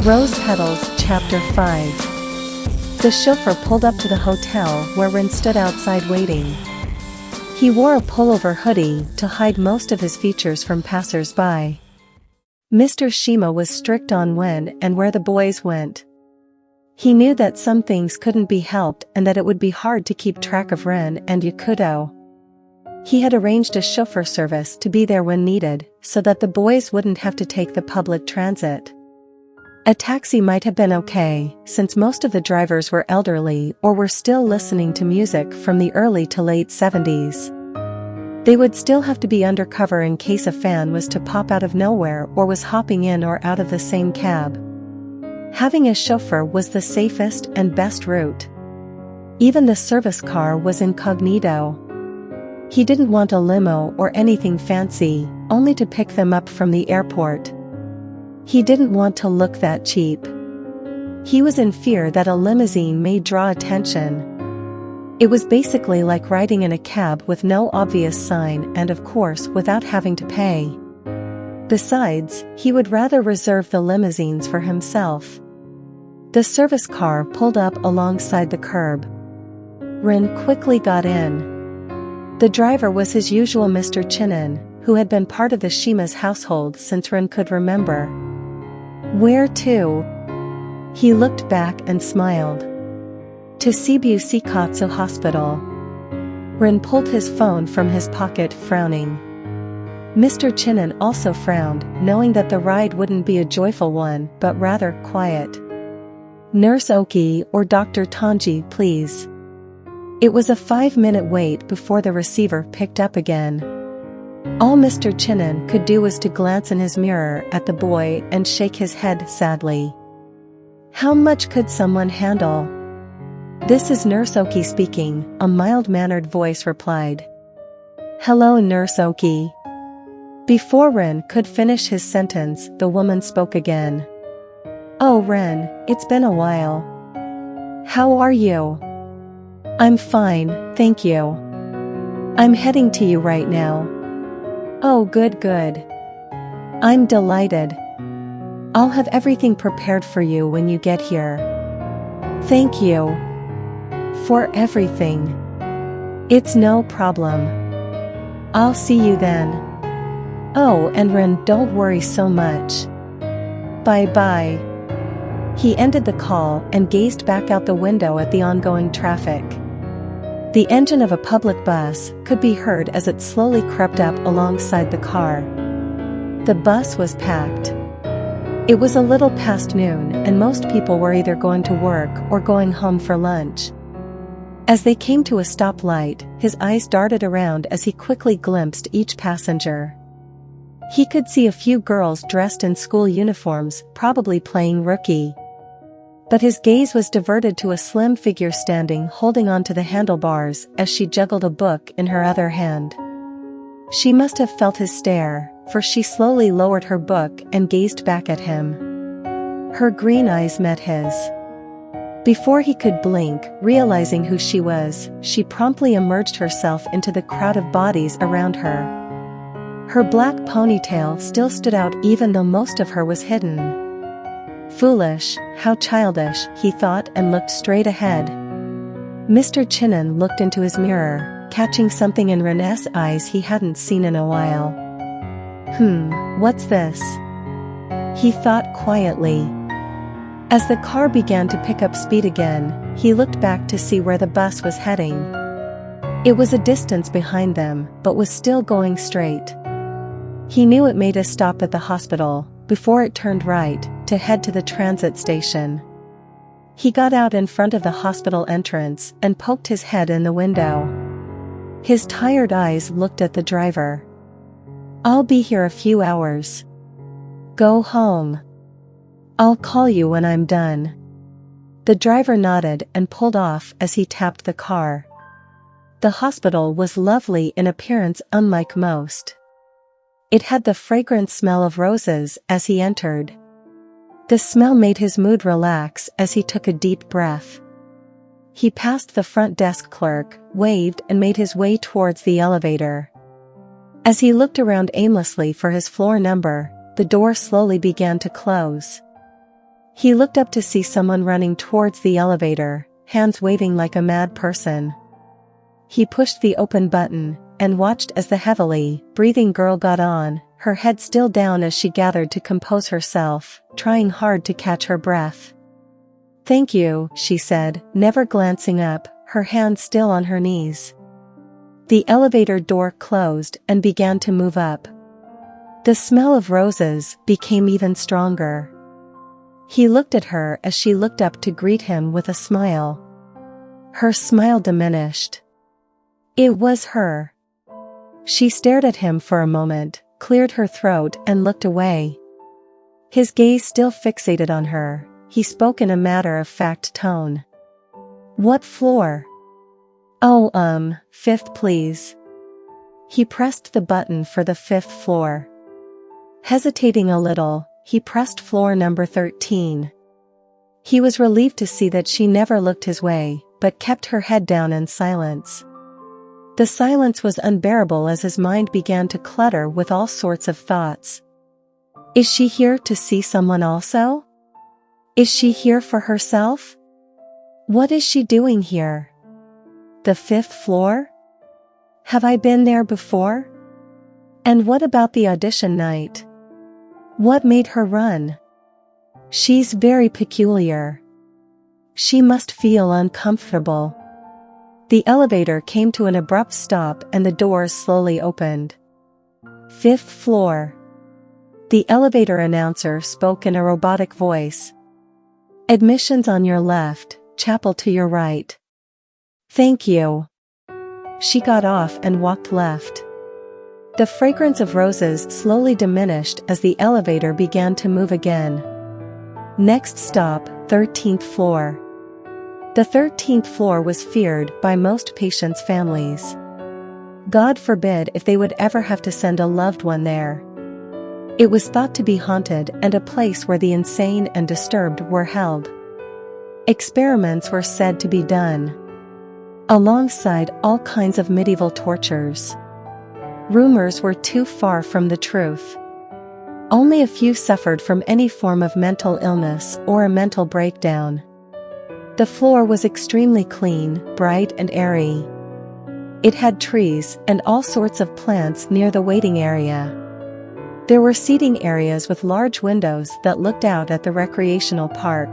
Rose Petals, Chapter 5. The chauffeur pulled up to the hotel where Rin stood outside waiting. He wore a pullover hoodie to hide most of his features from passers-by. Mr. Shima was strict on when and where the boys went. He knew that some things couldn't be helped and that it would be hard to keep track of Rin and Yakuto. He had arranged a chauffeur service to be there when needed, so that the boys wouldn't have to take the public transit. A taxi might have been okay, since most of the drivers were elderly or were still listening to music from the early to late 70s. They would still have to be undercover in case a fan was to pop out of nowhere or was hopping in or out of the same cab. Having a chauffeur was the safest and best route. Even the service car was incognito. He didn't want a limo or anything fancy, only to pick them up from the airport. He didn't want to look that cheap. He was in fear that a limousine may draw attention. It was basically like riding in a cab with no obvious sign and of course without having to pay. Besides, he would rather reserve the limousines for himself. The service car pulled up alongside the curb. Rin quickly got in. The driver was his usual Mr. Chinin, who had been part of the Shima's household since Rin could remember. "Where to?" He looked back and smiled. "To Sibu Seikatsu Hospital." Rin pulled his phone from his pocket, frowning. Mr. Chinin also frowned, knowing that the ride wouldn't be a joyful one, but rather quiet. "Nurse Oki or Dr. Tanji, please." It was a 5-minute wait before the receiver picked up again. All Mr. Chinin could do was to glance in his mirror at the boy and shake his head sadly. How much could someone handle? "This is Nurse Oki speaking," a mild-mannered voice replied. "Hello, Nurse Oki." Before Ren could finish his sentence, the woman spoke again. "Oh Ren, it's been a while. How are you?" "I'm fine, thank you. I'm heading to you right now." "Oh good. I'm delighted. I'll have everything prepared for you when you get here." "Thank you for everything." "It's no problem. I'll see you then." "Oh, and Rin, don't worry so much. Bye-bye." He ended the call and gazed back out the window at the ongoing traffic. The engine of a public bus could be heard as it slowly crept up alongside the car. The bus was packed. It was a little past noon and most people were either going to work or going home for lunch. As they came to a stoplight, his eyes darted around as he quickly glimpsed each passenger. He could see a few girls dressed in school uniforms, probably playing rookie. But his gaze was diverted to a slim figure standing holding onto the handlebars as she juggled a book in her other hand. She must have felt his stare, for she slowly lowered her book and gazed back at him. Her green eyes met his. Before he could blink, realizing who she was, she promptly immersed herself into the crowd of bodies around her. Her black ponytail still stood out even though most of her was hidden. Foolish, how childish, he thought and looked straight ahead. Mr. Chinin looked into his mirror, catching something in Rene's eyes he hadn't seen in a while. What's this?" he thought quietly. As the car began to pick up speed again, he looked back to see where the bus was heading. It was a distance behind them, but was still going straight. He knew it made a stop at the hospital, before it turned right, to head to the transit station. He got out in front of the hospital entrance and poked his head in the window. His tired eyes looked at the driver. "I'll be here a few hours. Go home. I'll call you when I'm done." The driver nodded and pulled off as he tapped the car. The hospital was lovely in appearance, unlike most. It had the fragrant smell of roses as he entered. The smell made his mood relax as he took a deep breath. He passed the front desk clerk, waved and made his way towards the elevator. As he looked around aimlessly for his floor number, the door slowly began to close. He looked up to see someone running towards the elevator, hands waving like a mad person. He pushed the open button and watched as the heavily breathing girl got on, her head still down as she gathered to compose herself, trying hard to catch her breath. "Thank you," she said, never glancing up, her hands still on her knees. The elevator door closed and began to move up. The smell of roses became even stronger. He looked at her as she looked up to greet him with a smile. Her smile diminished. It was her. She stared at him for a moment, cleared her throat and looked away. His gaze still fixated on her, he spoke in a matter-of-fact tone. "What floor?" "Oh, 5th please." He pressed the button for the 5th floor. Hesitating a little, he pressed floor number 13. He was relieved to see that she never looked his way, but kept her head down in silence. The silence was unbearable as his mind began to clutter with all sorts of thoughts. Is she here to see someone also? Is she here for herself? What is she doing here? The 5th floor? Have I been there before? And what about the audition night? What made her run? She's very peculiar. She must feel uncomfortable. The elevator came to an abrupt stop and the doors slowly opened. 5th floor. The elevator announcer spoke in a robotic voice. Admissions on your left, chapel to your right. Thank you. She got off and walked left. The fragrance of roses slowly diminished as the elevator began to move again. Next stop, 13th floor. The 13th floor was feared by most patients' families. God forbid if they would ever have to send a loved one there. It was thought to be haunted and a place where the insane and disturbed were held. Experiments were said to be done, alongside all kinds of medieval tortures. Rumors were too far from the truth. Only a few suffered from any form of mental illness or a mental breakdown. The floor was extremely clean, bright and airy. It had trees and all sorts of plants near the waiting area. There were seating areas with large windows that looked out at the recreational park.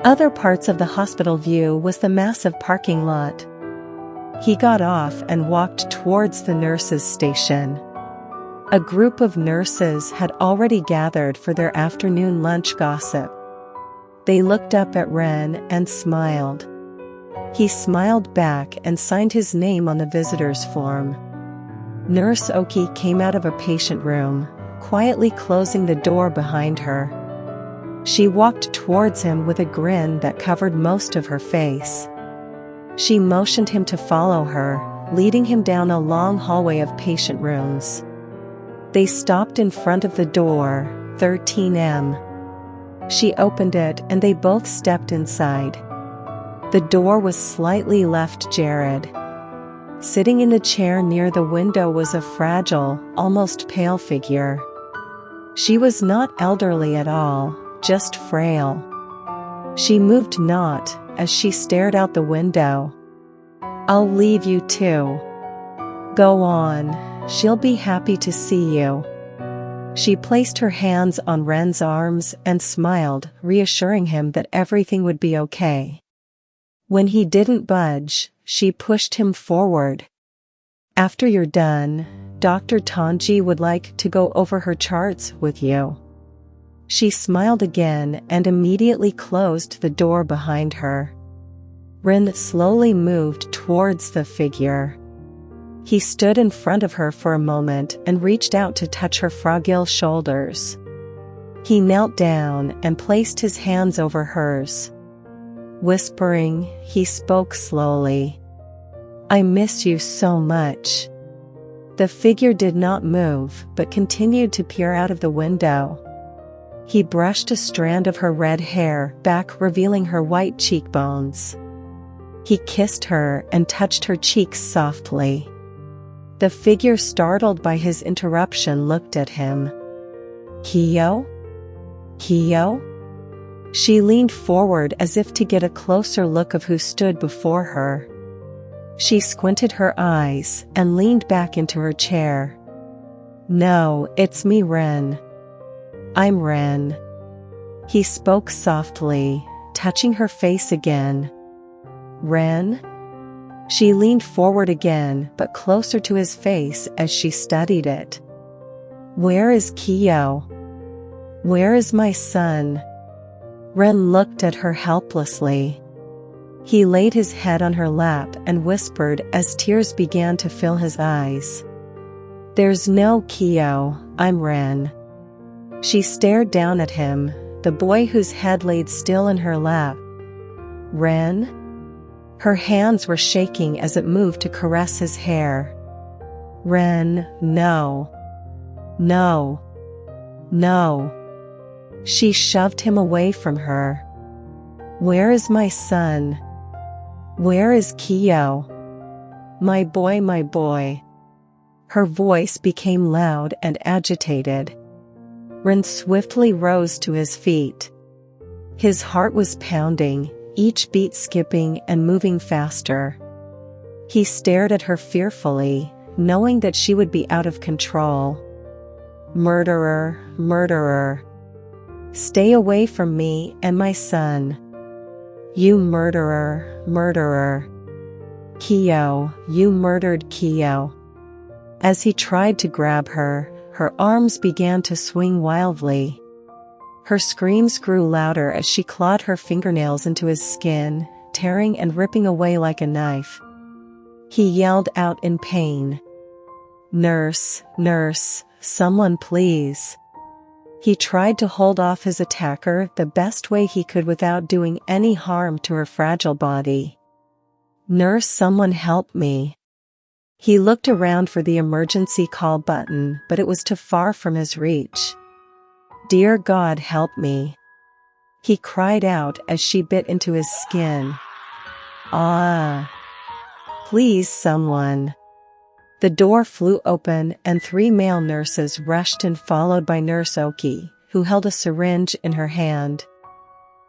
Other parts of the hospital view was the massive parking lot. He got off and walked towards the nurses' station. A group of nurses had already gathered for their afternoon lunch gossip. They looked up at Ren and smiled. He smiled back and signed his name on the visitor's form. Nurse Oki came out of a patient room, quietly closing the door behind her. She walked towards him with a grin that covered most of her face. She motioned him to follow her, leading him down a long hallway of patient rooms. They stopped in front of the door, 13M. She opened it and they both stepped inside. The door was slightly left ajar. Sitting in the chair near the window was a fragile, almost pale figure. She was not elderly at all, just frail. She moved not as she stared out the window. I'll leave you too. Go on, she'll be happy to see you. She placed her hands on Ren's arms and smiled, reassuring him that everything would be okay. When he didn't budge, she pushed him forward. After you're done, Dr. Tanji would like to go over her charts with you. She smiled again and immediately closed the door behind her. Ren slowly moved towards the figure. He stood in front of her for a moment and reached out to touch her fragile shoulders. He knelt down and placed his hands over hers. Whispering, he spoke slowly. I miss you so much. The figure did not move but continued to peer out of the window. He brushed a strand of her red hair back, revealing her white cheekbones. He kissed her and touched her cheeks softly. The figure, startled by his interruption, looked at him. Kiyo? Kiyo? She leaned forward as if to get a closer look of who stood before her. She squinted her eyes and leaned back into her chair. "No, it's me, Ren. I'm Ren." He spoke softly, touching her face again. "Ren?" She leaned forward again, but closer to his face as she studied it. "Where is Kyo? Where is my son?" Ren looked at her helplessly. He laid his head on her lap and whispered as tears began to fill his eyes. "There's no Kyo, I'm Ren." She stared down at him, the boy whose head laid still in her lap. "Ren?" Her hands were shaking as it moved to caress his hair. "Ren, no. No. No." She shoved him away from her. "Where is my son? Where is Kyo? My boy, my boy." Her voice became loud and agitated. Ren swiftly rose to his feet. His heart was pounding, each beat skipping and moving faster. He stared at her fearfully, knowing that she would be out of control. "Murderer, murderer. Stay away from me and my son. You murderer, murderer. Kyo, you murdered Kyo." As he tried to grab her, her arms began to swing wildly. Her screams grew louder as she clawed her fingernails into his skin, tearing and ripping away like a knife. He yelled out in pain. "Nurse, nurse, someone please." He tried to hold off his attacker the best way he could without doing any harm to her fragile body. "Nurse, someone help me." He looked around for the emergency call button, but it was too far from his reach. "Dear God, help me." He cried out as she bit into his skin. "Ah. Please, someone." The door flew open and 3 male nurses rushed in, followed by Nurse Oki, who held a syringe in her hand.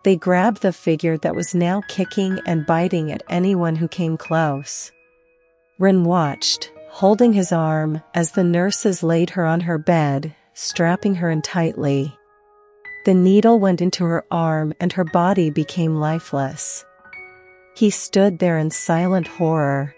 They grabbed the figure that was now kicking and biting at anyone who came close. Ren watched, holding his arm, as the nurses laid her on her bed, strapping her in tightly. The needle went into her arm and her body became lifeless. He stood there in silent horror.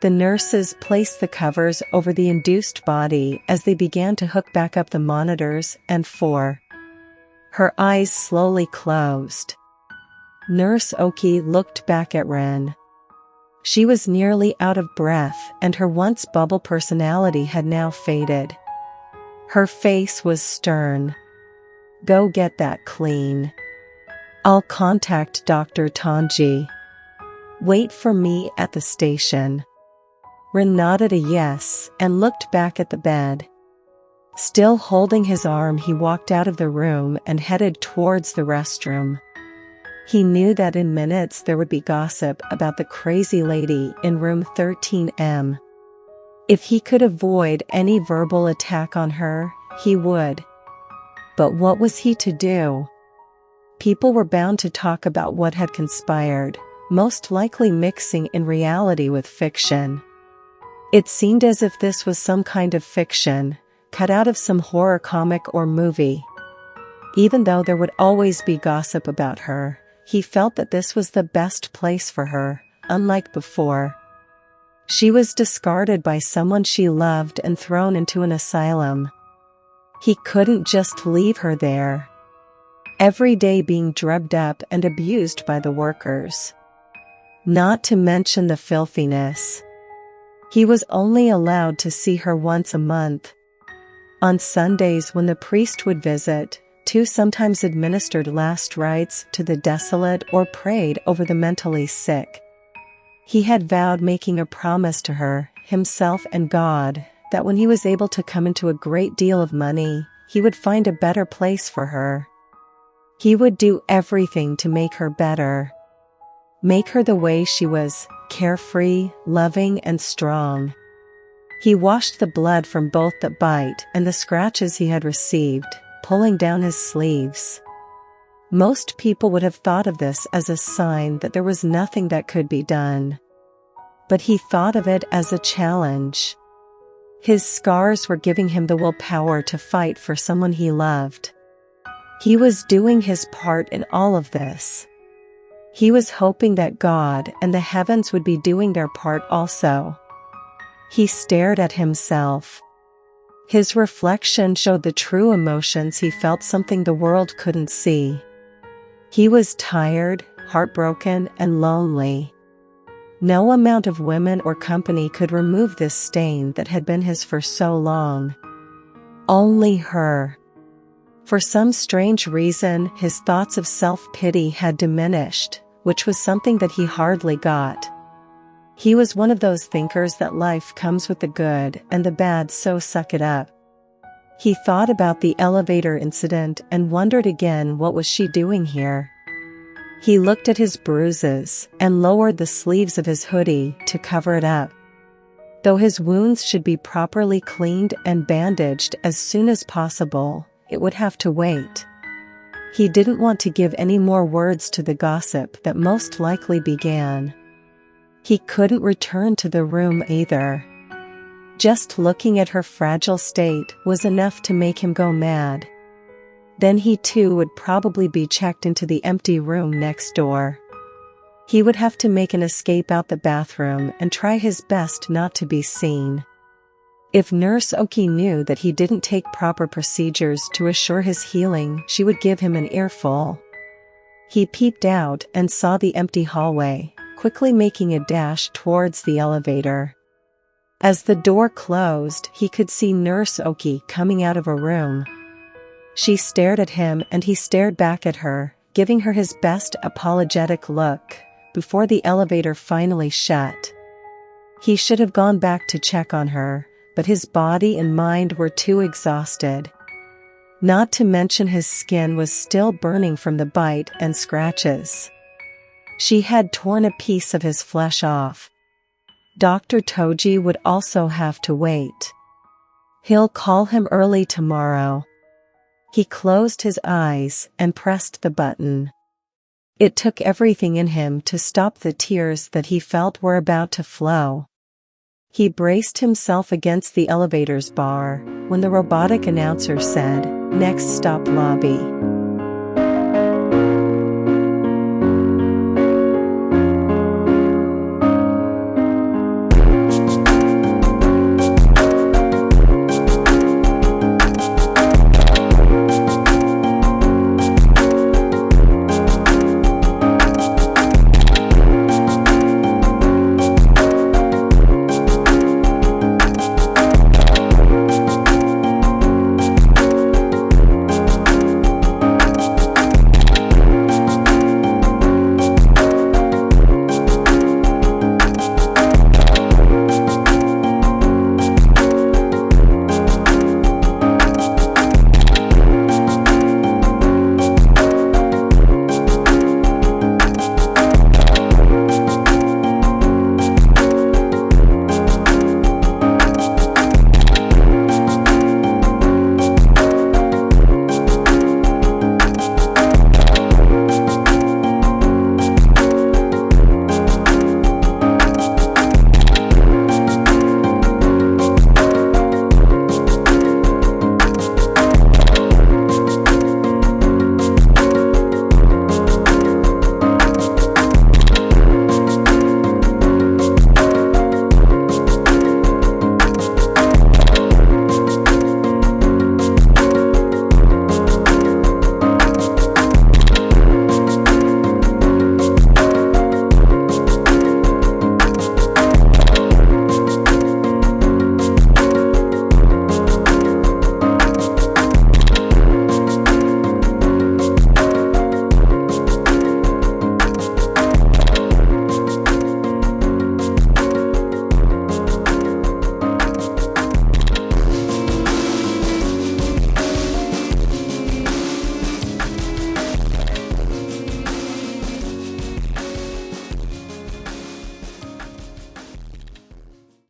The nurses placed the covers over the induced body as they began to hook back up the monitors and her eyes slowly closed. Nurse Oki looked back at Ren. She was nearly out of breath and her once bubble personality had now faded. Her face was stern. "Go get that clean. I'll contact Dr. Tanji. Wait for me at the station." Ren nodded a yes and looked back at the bed. Still holding his arm, he walked out of the room and headed towards the restroom. He knew that in minutes there would be gossip about the crazy lady in room 13M. If he could avoid any verbal attack on her, he would. But what was he to do? People were bound to talk about what had conspired, most likely mixing in reality with fiction. It seemed as if this was some kind of fiction, cut out of some horror comic or movie. Even though there would always be gossip about her, he felt that this was the best place for her, unlike before. She was discarded by someone she loved and thrown into an asylum. He couldn't just leave her there. Every day being drugged up and abused by the workers. Not to mention the filthiness. He was only allowed to see her once a month. On Sundays when the priest would visit, two sometimes administered last rites to the desolate or prayed over the mentally sick. He had vowed, making a promise to her, himself and God, that when he was able to come into a great deal of money, he would find a better place for her. He would do everything to make her better. Make her the way she was, carefree, loving and strong. He washed the blood from both the bite and the scratches he had received, pulling down his sleeves. Most people would have thought of this as a sign that there was nothing that could be done. But he thought of it as a challenge. His scars were giving him the willpower to fight for someone he loved. He was doing his part in all of this. He was hoping that God and the heavens would be doing their part also. He stared at himself. His reflection showed the true emotions he felt, something the world couldn't see. He was tired, heartbroken, and lonely. No amount of women or company could remove this stain that had been his for so long. Only her. For some strange reason, his thoughts of self-pity had diminished, which was something that he hardly got. He was one of those thinkers that life comes with the good and the bad, so suck it up. He thought about the elevator incident and wondered again, what was she doing here? He looked at his bruises and lowered the sleeves of his hoodie to cover it up. Though his wounds should be properly cleaned and bandaged as soon as possible, it would have to wait. He didn't want to give any more words to the gossip that most likely began. He couldn't return to the room either. Just looking at her fragile state was enough to make him go mad. Then he too would probably be checked into the empty room next door. He would have to make an escape out the bathroom and try his best not to be seen. If Nurse Oki knew that he didn't take proper procedures to assure his healing, she would give him an earful. He peeped out and saw the empty hallway, quickly making a dash towards the elevator. As the door closed, he could see Nurse Oki coming out of a room. She stared at him and he stared back at her, giving her his best apologetic look, before the elevator finally shut. He should have gone back to check on her, but his body and mind were too exhausted. Not to mention his skin was still burning from the bite and scratches. She had torn a piece of his flesh off. Dr. Toji would also have to wait. He'll call him early tomorrow. He closed his eyes and pressed the button. It took everything in him to stop the tears that he felt were about to flow. He braced himself against the elevator's bar when the robotic announcer said, "Next stop lobby."